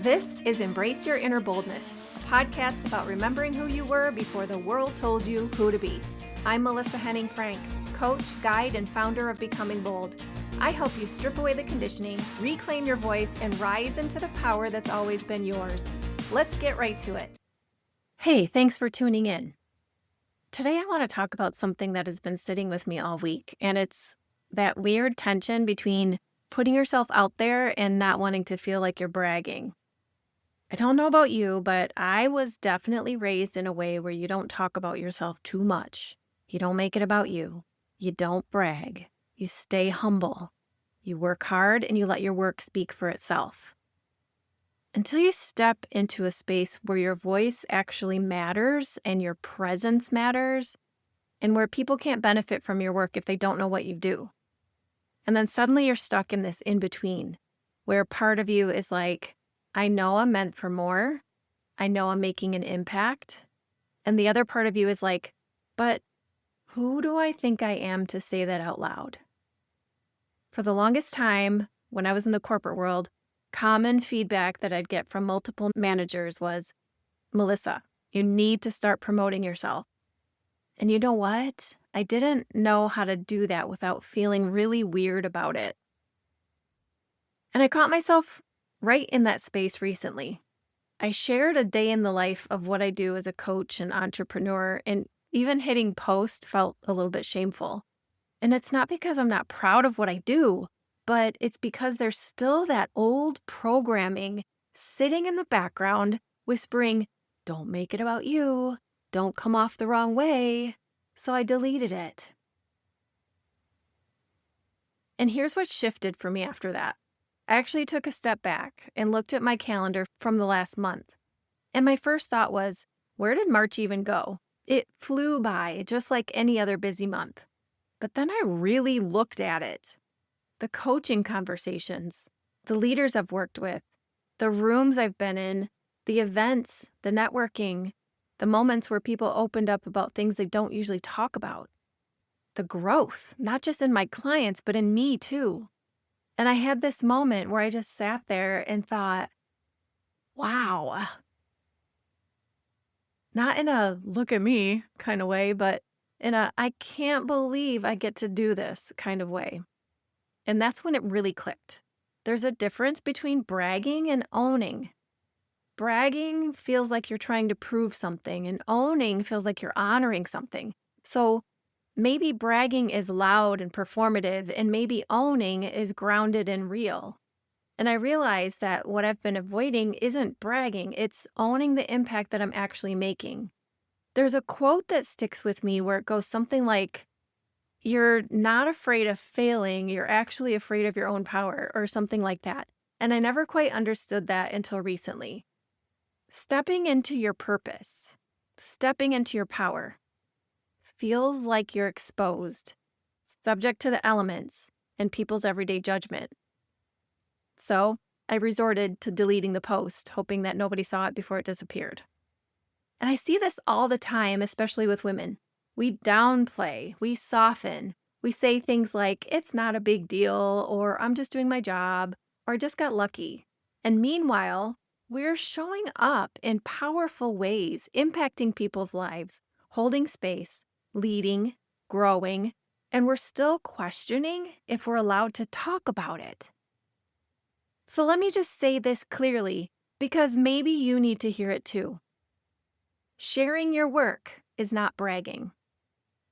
This is Embrace Your Inner Boldness, a podcast about remembering who you were before the world told you who to be. I'm Melissa Henning Frank, coach, guide, and founder of Becoming Bold. I help you strip away the conditioning, reclaim your voice, and rise into the power that's always been yours. Let's get right to it. Hey, thanks for tuning in. Today I want to talk about something that has been sitting with me all week, and it's that weird tension between putting yourself out there and not wanting to feel like you're bragging. I don't know about you, but I was definitely raised in a way where you don't talk about yourself too much. You don't make it about you. You don't brag. You stay humble. You work hard and you let your work speak for itself. Until you step into a space where your voice actually matters and your presence matters, and where people can't benefit from your work if they don't know what you do. And then suddenly you're stuck in this in-between, where part of you is like, I know I'm meant for more. I know I'm making an impact. And the other part of you is like, but who do I think I am to say that out loud? For the longest time, when I was in the corporate world, common feedback that I'd get from multiple managers was, Melissa, you need to start promoting yourself. And you know what? I didn't know how to do that without feeling really weird about it. And I caught myself right in that space recently. I shared a day in the life of what I do as a coach and entrepreneur, and even hitting post felt a little bit shameful. And it's not because I'm not proud of what I do, but it's because there's still that old programming sitting in the background whispering, don't make it about you, don't come off the wrong way. So I deleted it. And here's what shifted for me after that. I actually took a step back and looked at my calendar from the last month. And my first thought was, where did March even go? It flew by just like any other busy month. But then I really looked at it. The coaching conversations, the leaders I've worked with, the rooms I've been in, the events, the networking, the moments where people opened up about things they don't usually talk about. The growth, not just in my clients, but in me too. And I had this moment where I just sat there and thought, wow. Not in a look at me kind of way, but in a I can't believe I get to do this kind of way. And that's when it really clicked. There's a difference between bragging and owning. Bragging feels like you're trying to prove something, and owning feels like you're honoring something. So maybe bragging is loud and performative, and maybe owning is grounded and real. And I realized that what I've been avoiding isn't bragging, it's owning the impact that I'm actually making. There's a quote that sticks with me where it goes something like, you're not afraid of failing, you're actually afraid of your own power, or something like that. And I never quite understood that until recently. Stepping into your purpose, stepping into your power, feels like you're exposed, subject to the elements and people's everyday judgment. So I resorted to deleting the post, hoping that nobody saw it before it disappeared. And I see this all the time, especially with women. We downplay, we soften, we say things like, it's not a big deal, or I'm just doing my job, or I just got lucky. And meanwhile, we're showing up in powerful ways, impacting people's lives, holding space, leading, growing, and we're still questioning if we're allowed to talk about it. So let me just say this clearly, because maybe you need to hear it too. Sharing your work is not bragging.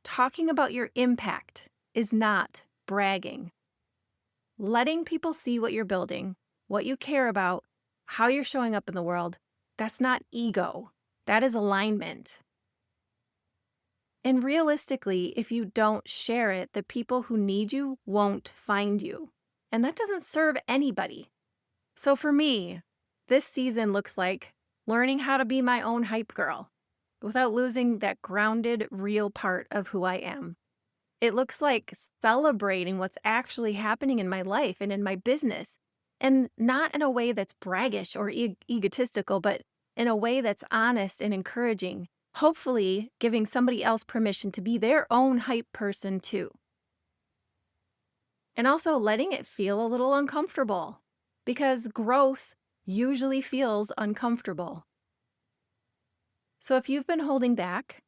Talking about your impact is not bragging. Letting people see what you're building, what you care about, how you're showing up in the world, that's not ego. That is alignment. And realistically, if you don't share it, the people who need you won't find you. And that doesn't serve anybody. So for me, this season looks like learning how to be my own hype girl without losing that grounded, real part of who I am. It looks like celebrating what's actually happening in my life and in my business, and not in a way that's braggish or egotistical, but in a way that's honest and encouraging, hopefully giving somebody else permission to be their own hype person too. And also letting it feel a little uncomfortable, because growth usually feels uncomfortable. So if you've been holding back,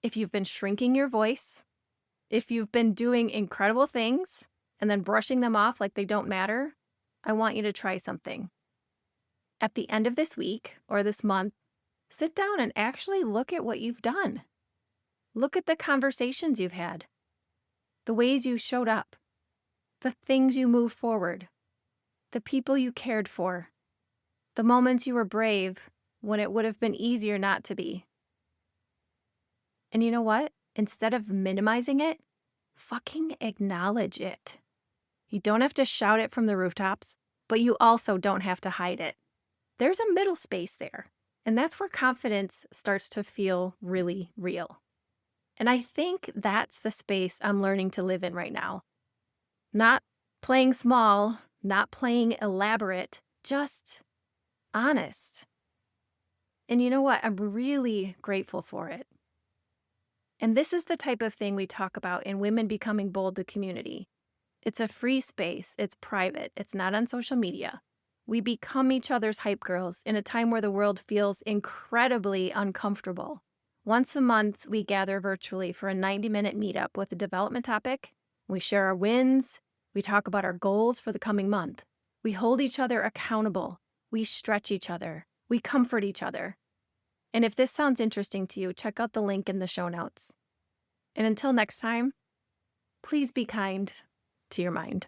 if you've been shrinking your voice, if you've been doing incredible things and then brushing them off like they don't matter, I want you to try something. At the end of this week or this month, sit down and actually look at what you've done. Look at the conversations you've had, the ways you showed up, the things you moved forward, the people you cared for, the moments you were brave when it would have been easier not to be. And you know what? Instead of minimizing it, fucking acknowledge it. You don't have to shout it from the rooftops, but you also don't have to hide it. There's a middle space there, and that's where confidence starts to feel really real. And I think that's the space I'm learning to live in right now. Not playing small, not playing elaborate, just honest. And you know what? I'm really grateful for it. And this is the type of thing we talk about in Women Becoming Bold, the community. It's a free space. It's private. It's not on social media. We become each other's hype girls in a time where the world feels incredibly uncomfortable. Once a month, we gather virtually for a 90-minute meetup with a development topic. We share our wins. We talk about our goals for the coming month. We hold each other accountable. We stretch each other. We comfort each other. And if this sounds interesting to you, check out the link in the show notes. And until next time, please be kind to your mind.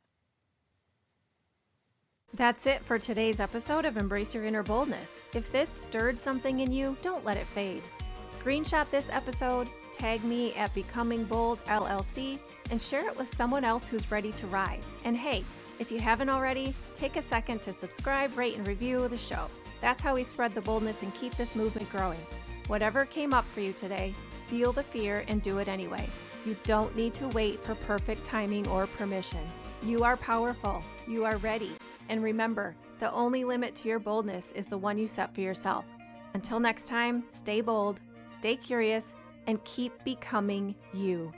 That's it for today's episode of Embrace Your Inner Boldness. If this stirred something in you, don't let it fade. Screenshot this episode, tag me at Becoming Bold LLC, and share it with someone else who's ready to rise. And hey, if you haven't already, take a second to subscribe, rate, and review the show. That's how we spread the boldness and keep this movement growing. Whatever came up for you today, feel the fear and do it anyway. You don't need to wait for perfect timing or permission. You are powerful. You are ready. And remember, the only limit to your boldness is the one you set for yourself. Until next time, stay bold, stay curious, and keep becoming you.